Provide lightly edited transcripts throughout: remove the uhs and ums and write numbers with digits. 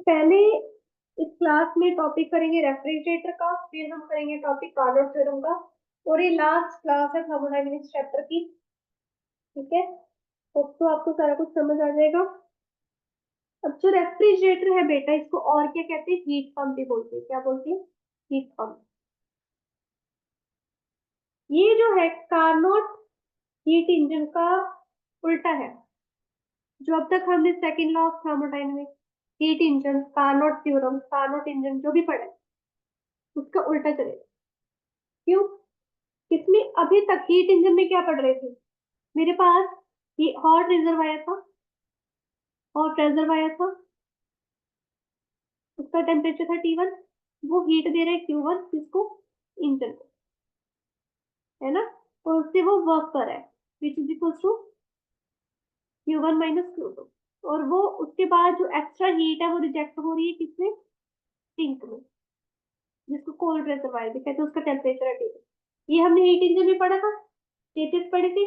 पहले इस क्लास में टॉपिक करेंगे रेफ्रिजरेटर का, फिर हम करेंगे टॉपिक कार्नोट थ्योरम का, और ये लास्ट क्लास है थर्मोडायनेमिक्स चैप्टर की। ठीक है, तो आपको सारा कुछ समझ आ जाएगा। अब जो रेफ्रिजरेटर है बेटा, इसको और क्या कहते हैं? हीट पंप भी बोलते हैं। क्या बोलते हैं? Heat pump. ये जो है कार्नोट हीट इंजन का उल्टा है। जो अब तक हमने second law of thermodynamics, heat engine, Carnot theorem, Carnot engine जो भी पढ़ा है, उसका उल्टा चलेगा। क्यों? इसमें अभी तक हीट इंजन में क्या पढ़ रहे थे? मेरे पास ये हॉट रिजर्वायर था, हॉट रिजर्वायर था, उसका टेम्परेचर था T1, वो हीट दे रहा है Q1 किसको? इंजन को, है ना? और उससे वो वर्क कर रहा है, which is equal to Q1 minus Q2। और वो उसके बाद जो एक्स्ट्रा हीट है वो रिजेक्ट हो रही है किसमें? सिंक में, जिसको कोल्ड रिजर्वायर भी कहते हैं, उसका टेम्परेचर है T1। ये हमने हीट इंजन में पढ़ा था, स्टेटस पढ़े थे।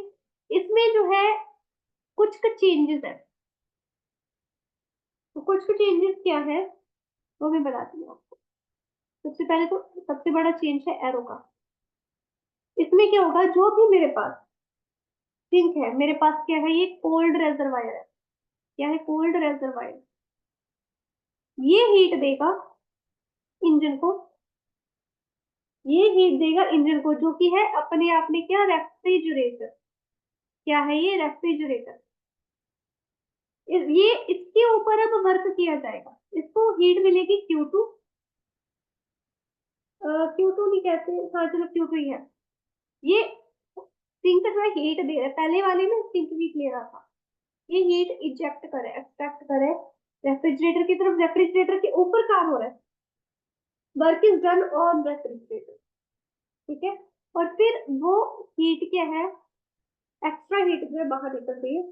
इसमें जो है कुछ का चेंजेस है। तो कुछ का चेंजेस क्या है वो मैं बताती हूँ आपको। सबसे पहले तो सबसे बड़ा चेंज है एरो का। इसमें क्या होगा, जो भी मेरे पास सिंक है, मेरे पास क्या है? ये कोल्ड रेजरवायर है। क्या है? Cold reservoir. ये हीट देगा इंजन को, ये हीट देगा इंजन को, जो कि है अपने आप में क्या? रेफ्रिजरेटर। क्या है ये? रेफ्रिजरेटर। ये इसके ऊपर अब वर्क किया जाएगा। इसको हीट मिलेगी Q2, Q2 नहीं कहते, हाँ चलो Q2 ही है। ये सिंक जो है हीट दे रहा है, पहले वाले में सिंक हीट ले रहा था, ये हीट इजेक्ट करे, एक्सट्रैक्ट करे रेफ्रिजरेटर की तरफ। रेफ्रिजरेटर के ऊपर काम हो रहा है, work is done on refrigerator. ठीक है, और फिर वो हीट क्या है? एक्स्ट्रा हीट जो है बाहर निकल रही है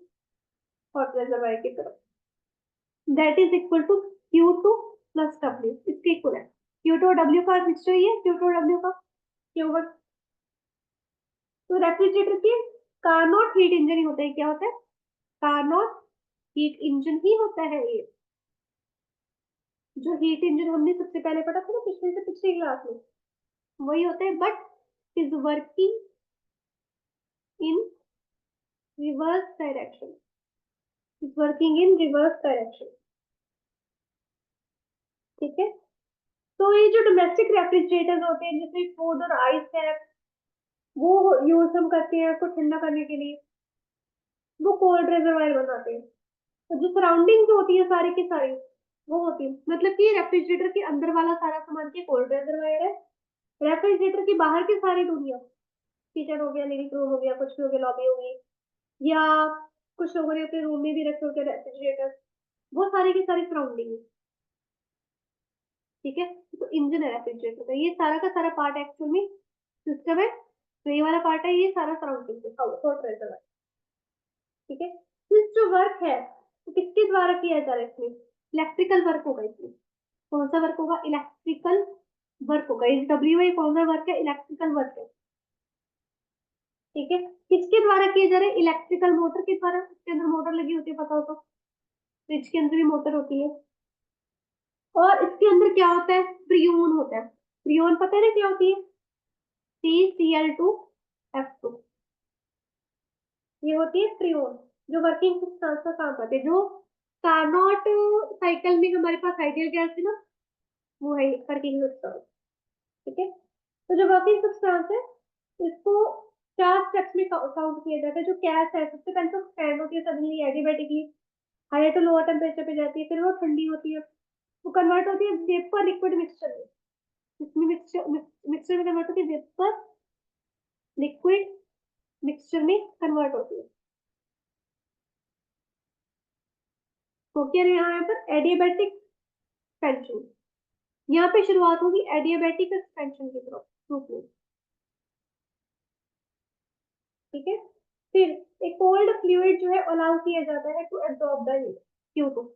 हॉट रिजर्वायर की तरफ। That is equal to Q2 plus W, इसके इक्वल है। Q2 और W का मिक्सचर ही है, Q2 और W का Q1। तो रेफ्रिजरेटर की कार्नोट हीट इंजन ही होता है। क्या होता है? कार्नोट हीट इंजन ही होता है ये। जो हीट इंजन हमने सबसे पहले पढ़ा था ना पिछले से पिछले क्लास में, वही होता है, but is working in reverse direction, is working in reverse direction. ठीक है, तो ये जो डोमेस्टिक रेफ्रिजरेटर्स होते हैं जिसमें फूड और आइस है, वो यूज हम करते हैं उसको ठंडा करने के लिए, वो कोल्ड रिजर्वायर बनाते हैं। तो जो सराउंडिंग होती है सारी की सारी, वो होती है, मतलब कि रेफ्रिजरेटर के अंदर वाला सारा सामान की कोल्ड रिजर्वायर है। रेफ्रिजरेटर की बाहर की सारी दुनिया, किचन हो गया, लिविंग रूम हो गया, कुछ भी हो गया, लॉबी हो गई, या कुछ लोगों ने अपने रूम में भी रखे होते हैं रेफ्रिजरेटर, वो सारी की सारी सराउंडिंग है। ठीक है, तो इंजन है रेफ्रिजरेटर का, ये सारा का सारा पार्ट एक्चुअल में सिस्टम है। तो ये वाला पार्ट है, ये सारा सराउंडिंग है, थॉट रहता है। ठीक है, तो जो वर्क है वो किसके द्वारा किया जा रहा है? इसमें इलेक्ट्रिकल वर्क होगा। इसमें कौन सा वर्क होगा? इलेक्ट्रिकल वर्क होगा। इस W कौन सा वर्क है? इलेक्ट्रिकल वर्क है। ठीक है, किसके द्वारा किए जा रहे हैं? इलेक्ट्रिकल मोटर के द्वारा। इसके अंदर मोटर लगी होती है, पता हो तो। फ्रिज के अंदर भी मोटर होती है। और इसके अंदर क्या होता है? फ्रियोन होता है। फ्रियोन पता है ना क्या होती है? CCl2F2, ये होती है फ्रियोन, जो वर्किंग सब्सटेंस का काम करते हैं। जो कार्नोट साइकिल में हमारे पास आइडियल गैस है ना, वो है वर्किंग सब्सटेंस। ठीक है, तो जो वर्किंग सब्सटेंस है, इसको 4 स्टेप्स में काउंट किया जाता है। जो गैस है, सबसे पहले तो स्टैंड होती है, suddenly adiabatically higher to lower temperature पे जाती है, फिर वो ठंडी होती है, वो कन्वर्ट होती है वेपर लिक्विड मिक्सचर में। इसमें मिक्सचर मिक्सचर में कन्वर्ट होती है, वेपर लिक्विड मिक्सचर में कन्वर्ट होती है। तो क्या यहाँ पर एडियाबेटिक एक्सपेंशन, यहाँ पे शुरुआत होगी एडियाबेटिक एक्सपेंशन की तरफ रूप में। ठीक है, फिर एक कोल्ड फ्लूइड जो है अलाउ किया जाता है to absorb the heat, Q2।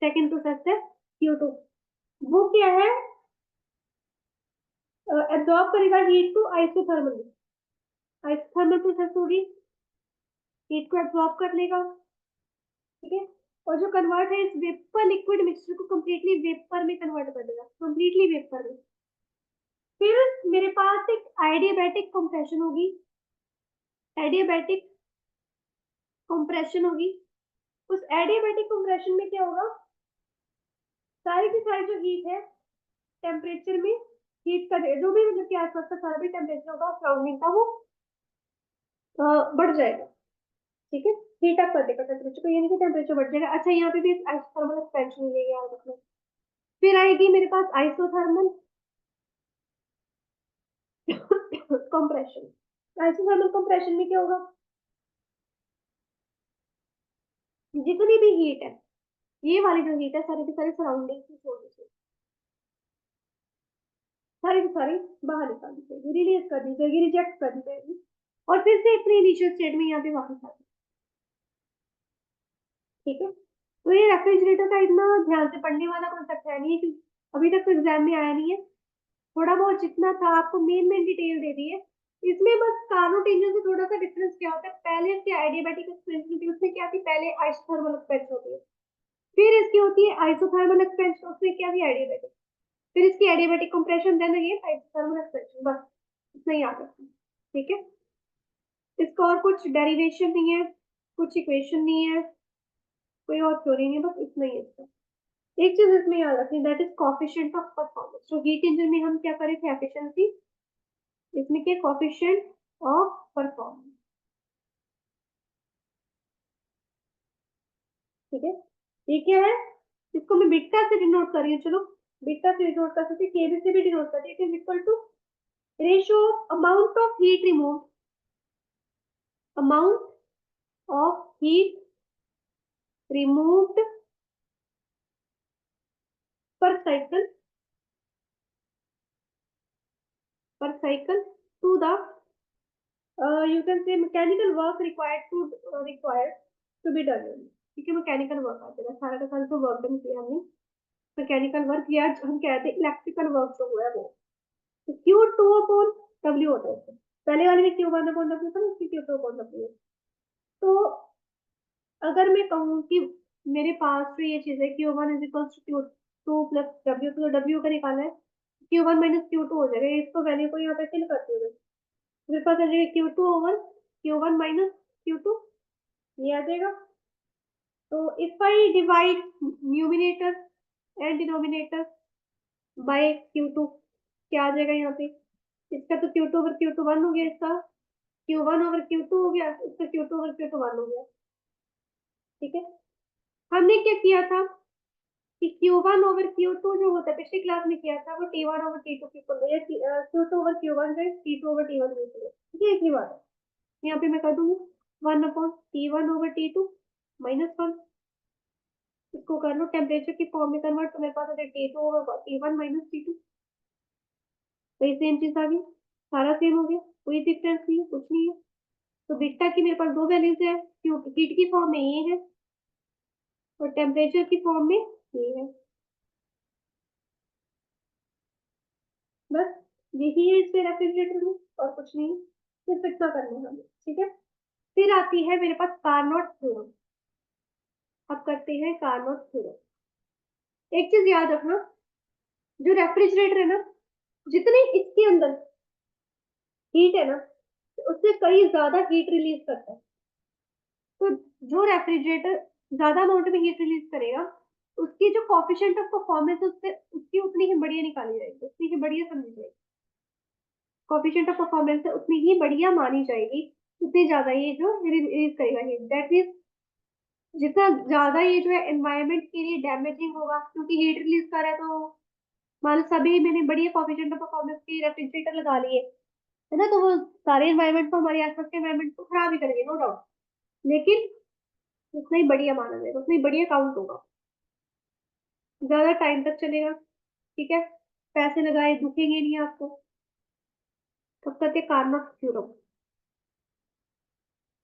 Second process है Q2, वो क्या है? एब्जॉर्ब करेगा हीट को आइसोथर्मल, आइसोथर्मल प्रोसेस होगी, हीट को एब्जॉर्ब कर लेगा। ठीक है, और जो कन्वर्ट है इस वेपर लिक्विड मिक्सचर को कंप्लीटली वेपर में कन्वर्ट कर देगा, कंप्लीटली वेपर में। फिर मेरे पास एक एडियाबैटिक कंप्रेशन होगी, एडियाबैटिक कंप्रेशन होगी। उस एडियाबैटिक कंप्रेशन में क्या होगा, सारी की सारी जो हीट है टेम्परेचर में, हीट का जो भी मतलब के आसपास का सारा भी टेम्परेचर होगा सराउंडिंग का वो बढ़ जाएगा, ठीक है, हीट अप कर देगा टेम्परेचर को, यानी कि टेम्परेचर बढ़ जाएगा। अच्छा यहाँ पे भी आइसोथर्मल एक्सपेंशन मिलेगी याद रखना। फिर आएगी मेरे पास आइसोथर्मल कंप्रेशन। आइसोथर्मल कंप्रेशन में क्या होगा, जितनी भी हीट है, ये वाली जो हीट है सारी की सारी सराउंडिंग की छोड़ दीजिए, सारी की सारी बाहर निकाल दी जाएगी, रिलीज कर दी जाएगी, रिजेक्ट कर दी जाएगी, और फिर से अपने इनिशियल स्टेट में यहाँ पे वापस आ जाए, ठीक है। तो ये रेफ्रिजरेटर का इतना ध्यान से पढ़ने वाला कॉन्सेप्ट है नहीं है, क्योंकि अभी तक तो एग्जाम में आया नहीं है। थोड़ा बहुत जितना था आपको मेन मेन डिटेल दे दी है। इसमें बस कार्नोट इंजन से थोड़ा सा डिफरेंस क्या होता है, पहले इसकी एडियाबैटिक एक्सपेंशन थी, उसमें क्या थी, पहले आइसोथर्मल एक्सपेंशन होती है, फिर इसकी होती है आइसोथर्मल एक्सपेंशन, उसमें क्या थी, एडियाबैटिक, फिर इसकी adiabatic compression, then again isothermal expansion, बस इतना ही याद रखना, ठीक है। इसका और कुछ डेरिवेशन नहीं है, कुछ इक्वेशन नहीं है, कोई और थ्योरी नहीं है, बस इतना ही है इसका। एक चीज इसमें याद रखनी, that is coefficient of performance. तो हीट इंजन में हम क्या करे थे, एफिशिएंसी, इसमें क्या कोफिशिएंट ऑफ परफॉर्मेंस, ठीक है। ये क्या है, इसको मैं बीटा से डिनोट कर रही हूँ, चलो बीटा से डिनोट कर सकते, केबी से भी डिनोट करते, it is equal to ratio of amount of heat remove, amount of heat removed per cycle, per cycle to the you can say mechanical work required to be done, ठीक है। Mechanical work आते हैं, सारा का सारा जो work done किया हमने, मैकेनिकल वर्क, या हम कहते हैं इलेक्ट्रिकल वर्क जो हुआ है वो, तो Q2 अपॉन W होता है इसमें। पहले वाले में Q1 अपॉन W था, इसमें Q2 अपॉन W है। तो अगर मैं कहूँ कि मेरे पास तो ये चीज है Q1 is equal to Q2 plus W, तो W का निकालना है, Q1 माइनस Q2 हो जाएगा, इसको वैल्यू को यहाँ पे फिल करती हूँ, मेरे पास आ जाएगा Q2 over Q1 minus Q2, ये आ जाएगा। तो if I divide numerator and denominator by Q2, क्या आ जाएगा यहाँ पे, इसका तो Q2 ओवर Q2 1 हो गया, इसका Q1 ओवर Q2 हो गया, इसका Q2 ओवर Q2 1 हो गया, ठीक है। हमने क्या किया था कि Q1 ओवर Q2 जो होता है, पिछली क्लास में किया था, वो T1 ओवर T2 की Q2 ओवर Q1 है, T2 ओवर T1 है, ये एक ही बात है। यहाँ पे मैं कर दूंगी 1 upon T1 over T2 minus 1, इसको कर लो टेम्परेचर की फॉर्म में कन्वर्ट, तो मेरे पास आ जाएगा T2 over T1 minus T2, वही सेम चीज आ गई, सारा सेम हो गया, कोई डिफरेंस नहीं है, कुछ नहीं है। तो बीटा की मेरे पास दो वैल्यूज है, हीट की फॉर्म में ये है और टेम्परेचर की फॉर्म में ये है, बस यही है इसके रेफ्रिजरेटर में, और कुछ नहीं, सिर्फ इतना करना है हमें, ठीक है। फिर आती है मेरे पास कार्नोट थ्योरम। अब करते हैं कार्नोट थ्योरम। एक चीज याद रखना, जो रेफ्रिजरेटर है ना, जितनी इसके अंदर हीट है ना, उससे कई ज्यादा हीट रिलीज करता है। तो जो रेफ्रिजरेटर ज्यादा अमाउंट में हीट रिलीज करेगा, उसकी जो कोफिशिएंट ऑफ परफॉर्मेंस है, उससे उसकी उतनी ही बढ़िया निकाली जाएगी, उतनी ही बढ़िया समझी जाएगी, कोफिशिएंट ऑफ परफॉर्मेंस है उतनी ही बढ़िया मानी जाएगी, उतनी ज्यादा ये जो रिलीज करेगा हीट, दैट मीन्स जितना ज्यादा ये जो है एनवायरनमेंट के लिए डैमेजिंग होगा, क्योंकि हीट रिलीज कर रहा है, तो मान लो सभी मैंने बढ़िया कोफिशिएंट ऑफ परफॉर्मेंस के रेफ्रिजरेटर लगा लिए, है ना, तो वो सारे एनवायरनमेंट को, हमारे आसपास के एनवायरनमेंट को खराब ही करेंगे, नो डाउट, लेकिन उतना ही बढ़िया माना जाएगा, उतना ही बढ़िया काउंट होगा, ज्यादा टाइम तक चलेगा, ठीक है, पैसे लगाए दुखेंगे नहीं आपको। तब कहते हैं कार्नोट थ्योरम।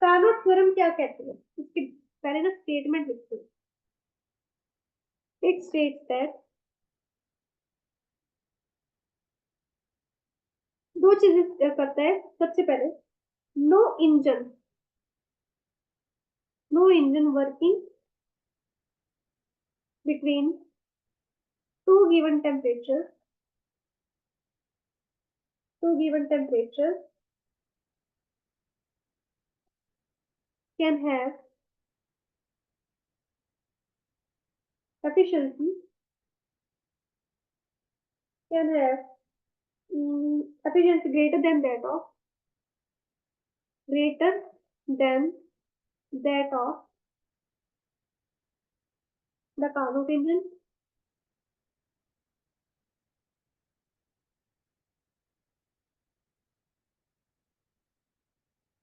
कार्नोट थ्योरम क्या कहते हैं, इसके पहले ना स्टेटमेंट लिखते हैं। इट स्टेट्स दैट, दो चीजें करता है, सबसे पहले no engine, no engine working between two given temperatures, can have efficiency, can have efficiency greater than that of the Carnot engine.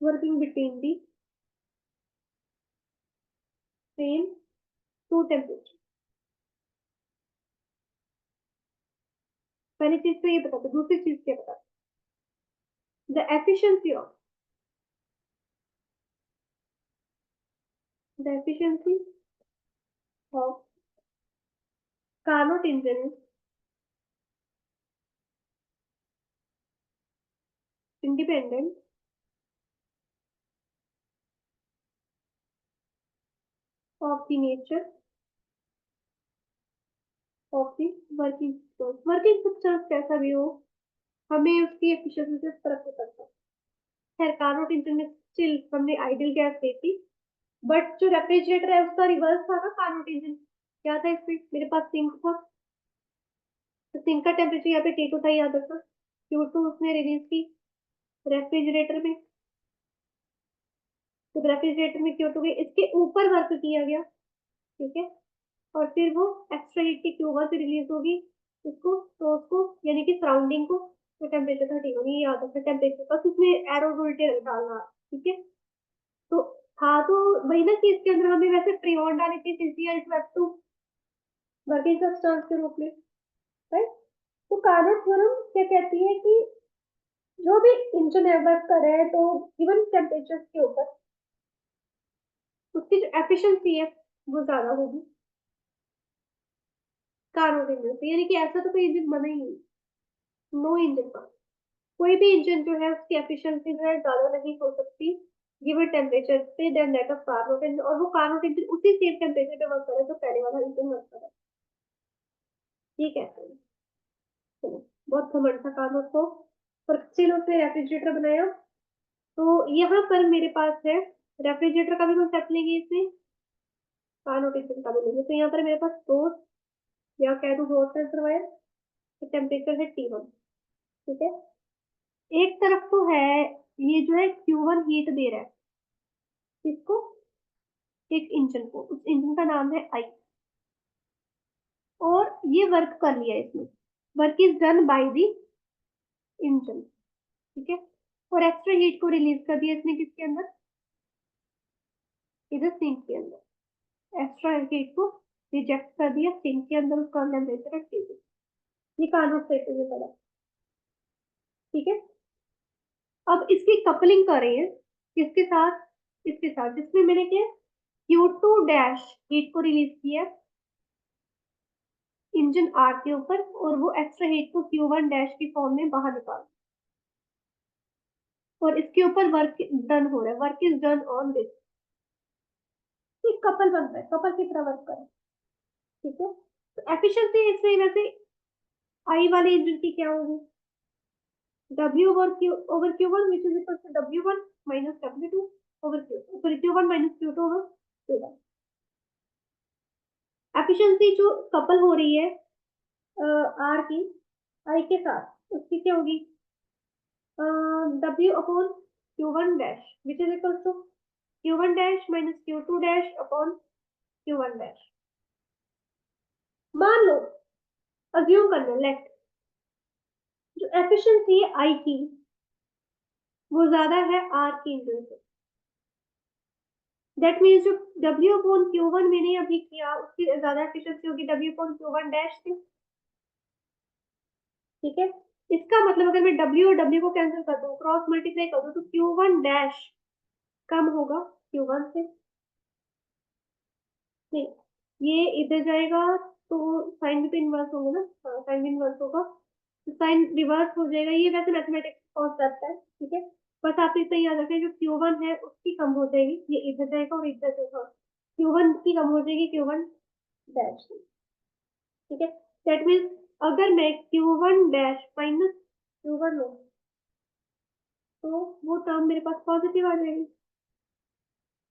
Working between the same two temperatures. पहली चीज तो ये बता दो, दूसरी चीज क्या बता दो? The efficiency of Carnot engine is independent of the nature of the working substance. Working substance कैसा भी हो, हमें उसकी एफिशिएंसी से फर्क नहीं पड़ता। खैर कार्नोट इंजन में स्टिल हमने आइडियल गैस दी थी, बट जो रेफ्रिजरेटर है उसका रिवर्स था ना कार्नोट इंजन। क्या था इसमें? मेरे पास सिंक था, तो सिंक का टेम्परेचर यहाँ पे T2 था, याद रखना। Q2 उसने रिलीज की रेफ्रिजरेटर में, तो रेफ्रिजरेटर में Q2 के इसके ऊपर वर्क किया गया, ठीक है, और फिर वो एक्स्ट्रा हीट की Q1 से रिलीज होगी इसको, तो उसको यानी कि सराउंडिंग को, तो टेम्परेचर 31, ये याद रखना टेम्परेचर, बस उसमें एरोज उल्टे डालना, ठीक है। तो हाँ, तो वही ना कि इसके अंदर हमें वैसे फ्रीऑन डाली थी CCl2F2 वर्किंग सब्सटेंस के रूप में, राइट। तो कार्नोट थ्योरम क्या कहती है कि जो भी इंजन है वर्क कर रहा है तो गिवन टेम्परेचर के ऊपर उसकी जो एफिशिएंसी है वो ज्यादा होगी कार्नोट इंजन से। यानी कि ऐसा तो कोई इंजन बना ही नहीं, नो इंजन का कोई भी इंजन जो है उसकी एफिशिएंसी जो है ज्यादा नहीं हो सकती गिवन टेम्परेचर पे then that of Carnot engine, और वो कार्नोट इंजन उसी सेम टेम्परेचर पे वर्क कर रहा है जो पहले वाला इंजन वर्क कर रहा है, ठीक है। चलो, बहुत घमंड था कार्नोट को, पर स्टिल उसने रेफ्रिजरेटर बनाया। तो यहाँ पर मेरे पास है रेफ्रिजरेटर का भी कॉन्सेप्ट लेंगे इसमें, कार्नोट इंजन का भी लेंगे। तो यहाँ पर मेरे पास सोर्स या कह दो सोर्स रिजर्वायर, तो टेम्परेचर है T1, ठीक है। एक तरफ तो है ये जो है Q1 हीट दे रहा है इसको, एक इंजन को, उस इंजन का नाम है आई, और ये वर्क कर लिया इसने, work is done by the engine, ठीक है। और एक्स्ट्रा हीट को रिलीज कर दिया इसने किसके अंदर? इधर सिंक के अंदर, एक्स्ट्रा हीट को रिजेक्ट कर दिया सिंक के अंदर, उसका टेम्परेचर है T2। ये कार्नोट साइकिल में पड़ा, ठीक है। अब इसकी कपलिंग कर रहे हैं किसके साथ? इसके साथ जिसमें मैंने क्या Q2 डैश हीट को रिलीज किया इंजन आर के ऊपर, और वो एक्स्ट्रा हीट को Q1 डैश की फॉर्म में बाहर निकाल, और इसके ऊपर वर्क डन हो रहा है, work is done on this, couple बन रहा है, कपल की तरह वर्क कर रहा है, ठीक है। तो एफिशिएंसी इसमें वैसे आई वाले इंजन की क्या होगी? W over Q1 which is equal to W1 minus W2 over Q, sorry Q1 minus Q2 over Q1। Efficiency जो कपल हो रही है आर की आई के साथ, उसकी क्या होगी? W upon Q1 dash which is equal to Q1 dash minus Q2 dash upon Q1 dash। मान लो, अज्यूम करना, लेट जो एफिशिएंसी है आई की वो ज्यादा है आर की इंजन से, दैट मीन्स जो W अपॉन Q1 मैंने अभी किया उसकी ज्यादा एफिशिएंसी होगी W अपॉन Q1 डैश से, ठीक है। इसका मतलब अगर मैं W और W को कैंसिल कर दूं, क्रॉस मल्टीप्लाई कर दूं, तो Q1 डैश कम होगा Q1 से, नहीं, ये इधर जाएगा तो साइन भी तो इनवर्स होगा ना, हाँ साइन भी इनवर्स होगा, तो साइन रिवर्स हो जाएगा। ये वैसे मैथमेटिक्स कॉन्सेप्ट है, ठीक है। बस आप इतना याद रखें, जो Q1 है उसकी कम हो जाएगी, ये इधर जाएगा और इधर जाएगा, Q1 की कम हो जाएगी Q1 डैश, ठीक है, दैट मीन्स अगर मैं Q1 डैश माइनस Q1 लूं तो वो टर्म मेरे पास पॉजिटिव आ जाएगी।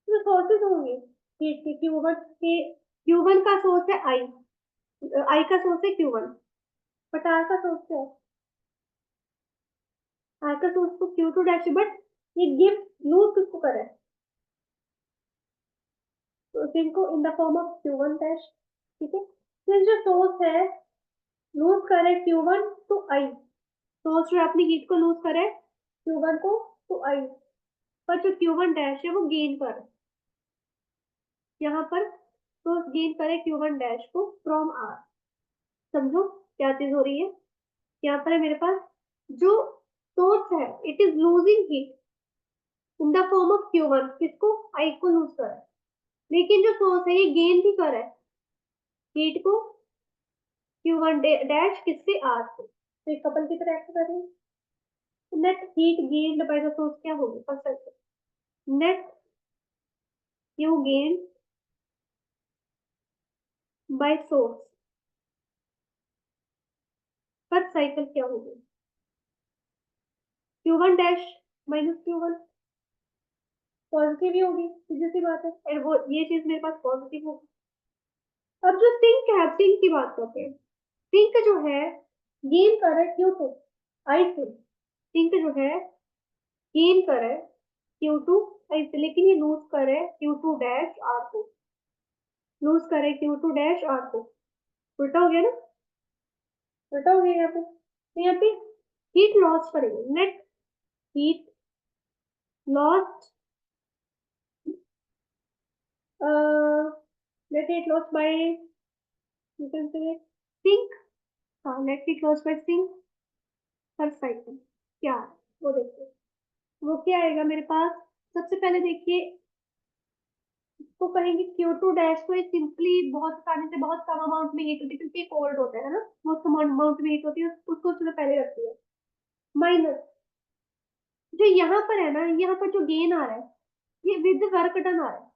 तो सोर्सेज होंगे हीट के, Q1 का सोर्स है आई का सोर्स है Q1, बट आर का सोर्स है, आर का सोर्स तो Q2 डैश है, बट ये गिव लूज किसको करे, तो इनको in the form of Q1 dash. ठीक है, फिर जो सोर्स है लूज करे Q1 टू आई, सोर्स जो अपनी हीट को लूज करे Q1 को टू आई, पर जो Q1 डैश है वो गेन करे, यहाँ पर सोर्स गेन करे Q1 डैश को फ्रॉम आर। समझो क्या चीज हो रही है, यहाँ पर है मेरे पास जो सोर्स है it is losing heat in the form of Q1, किसको, आई को लूज कर रहा है, लेकिन जो सोर्स है ये गेन भी कर रहा है हीट को Q1 डैश किससे, आर से, तो एक कपल की तरह एक्ट कर रहे हैं। Net heat gained by the source क्या होगी, first net Q gain by source पर साइकिल क्या होगी, Q1 dash minus Q1, positive ही होगी, सीधी सी बात है, और वो ये चीज मेरे पास पॉजिटिव होगी। अब जो सिंक है, सिंक की बात करते हैं, सिंक जो है गेन कर है Q2 आई से, सिंक जो है गेन कर है Q2 आई से, लेकिन ये लूज कर है Q2 डैश आर को, लूज करे Q2 डैश आर को, उल्टा हो गया ना, उल्टा हो गया यहाँ पे, तो यहाँ पे हीट लॉस करेंगे, net heat loss, net heat loss by, you can say sink, हाँ net heat loss by sink per cycle क्या है वो देखते हैं, वो क्या आएगा मेरे पास। सबसे पहले देखिए इसको कहेंगे Q2 डैश को, सिंपली बहुत आसानी से बहुत कम अमाउंट में हीट होती है क्योंकि कोल्ड होता है ना, बहुत कम अमाउंट में हीट होती है, उसको चलो पहले रखती है, माइनस जो यहाँ पर है ना, यहाँ पर जो गेन आ रहा है ये विद वर्क डन आ रहा है,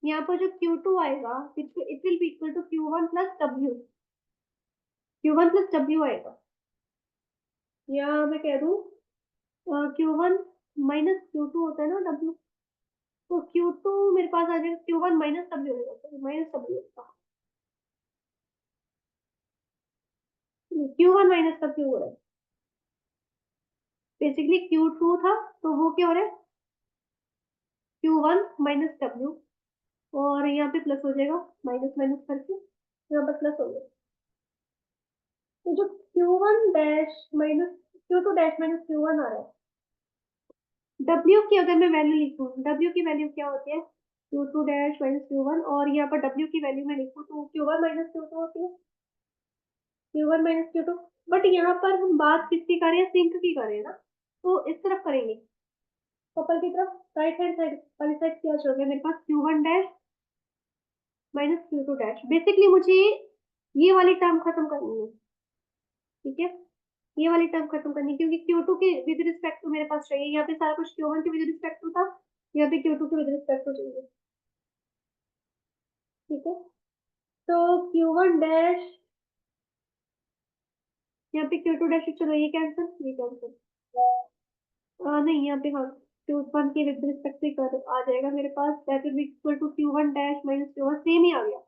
यहाँ पर जो Q2 आएगा it will be equal to Q1 plus W, Q1 plus W आएगा, या मैं कह दूं Q1 माइनस Q2 होता है ना W, तो Q2 मेरे पास आ जाएगा Q1 माइनस W होगा, तो माइनस W होगा, Q1 माइनस का Q हो रहा है, बेसिकली Q2 था तो वो क्या हो रहा है Q1 माइनस W, और यहाँ पे प्लस हो जाएगा, माइनस माइनस करके यहाँ पर प्लस हो गया, तो जो Q1 dash minus Q2 dash minus Q1 आ रहा है, W की अगर मैं वैल्यू लिखूं, W की वैल्यू क्या होती है Q2 डैश माइनस Q1, और यहाँ पर W की वैल्यू मैं लिखूं तो Q1 माइनस Q2 होती है, Q1 माइनस Q2, बट यहाँ पर हम बात किसकी कर रहे हैं, सिंक की कर रहे हैं ना, तो इस तरफ करेंगे, कपल की तरफ, राइट हैंड साइड वाली साइड क्या हो गया मेरे पास Q1 dash minus Q2 dash, basically मुझे ये वाली टर्म खत्म करनी है, ठीक है, ये वाली टर्म खत्म करनी है क्योंकि Q2 के विद रिस्पेक्ट टू मेरे पास चाहिए, यहाँ पे सारा कुछ Q1 के विद रिस्पेक्ट टू था, यहाँ पे Q2 के विद रिस्पेक्ट टू चाहिए, ठीक है, तो Q1 डैश, यहाँ पे Q2 डैश, चलो ये कैंसिल, ये कैंसिल, नहीं यहाँ पे हाँ Q1 के विद रिस्पेक्ट से कर आ जाएगा मेरे पास, that will be equal to Q1 dash minus Q1, same ही आ गया।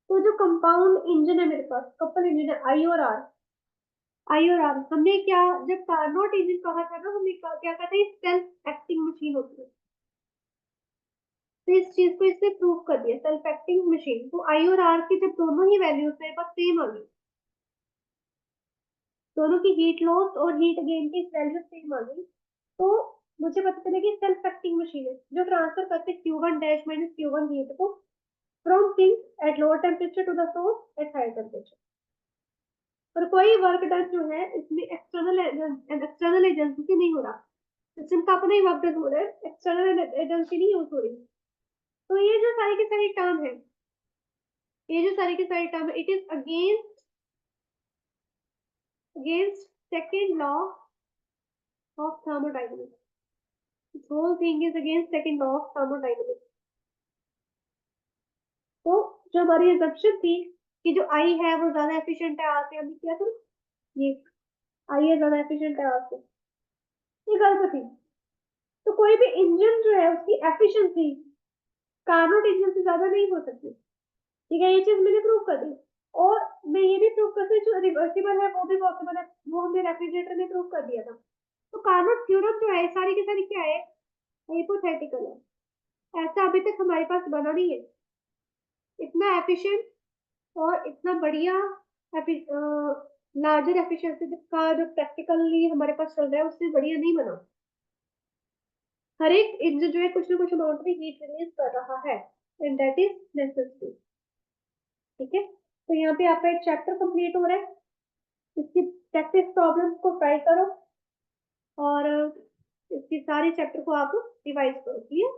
तो जो कंपाउंड इंजन है मेरे पास, कपल इंजन है आई और आर, आई और आर, हमने क्या जब कार्नोट इंजन कहा था ना, हमने क्या कहा था, सेल्फ एक्टिंग मशीन होती है, तो इस चीज को इससे प्रूव कर दिया, सेल्फ एक्टिंग मशीन, तो आई और आर की जब दोनों ही वैल्यूज मेरे पास सेम आ गई, दोनों की हीट लॉस और हीट गेन की वैल्यू सेम आ गई, तो मुझे पता चला कि सेल्फ एक्टिंग मशीन है जो ट्रांसफर करते Q1 dash minus Q1 heat को from sink at lower temperature to the source at higher temperature, और कोई वर्क डन जो है इसमें एक्सटर्नल एजेंसी से नहीं हो रहा, सिस्टम का अपना ही वर्क डन हो रहा है, एक्सटर्नल एजेंसी नहीं यूज हो रही, तो ये जो सारी की सारी टर्म है, ये जो सारी की सारी टर्म है, it is against second law of thermodynamics, this whole thing is against second law of thermodynamics, तो जो हमारी assumption थी कि जो आई है वो ज्यादा एफिशिएंट है आर से, हमने किया था ये आई है ज्यादा एफिशिएंट है आर से, ये गलत थी। तो कोई भी इंजन जो है उसकी एफिशिएंसी कार्नोट इंजन से ज्यादा नहीं हो सकती, ठीक है, ये चीज मैंने प्रूव कर दी। और मैं ये भी प्रूव कर दी जो रिवर्सिबल है वो भी पॉसिबल है, वो हमने रेफ्रिजरेटर में प्रूव कर दिया था। तो कार्नोट थ्योरम जो है सारी की सारी क्या है, हाइपोथेटिकल है, ऐसा अभी तक हमारे पास बना नहीं है इतना एफिशिएंट और इतना बढ़िया लार्जर एफिशिएंसी का जो प्रैक्टिकली हमारे पास चल रहा है उससे बढ़िया नहीं बना। हर एक इंजन जो है कुछ ना कुछ अमाउंट में हीट रिलीज कर रहा है, एंड दैट इज नेसेसरी। ठीक है, तो यहाँ पे आपका एक चैप्टर कंप्लीट हो रहा है, इसकी प्रैक्टिस प्रॉब्लम्स को ट्राई करो और इसकी सारे चैप्टर को आप रिवाइज करो, ठीक है।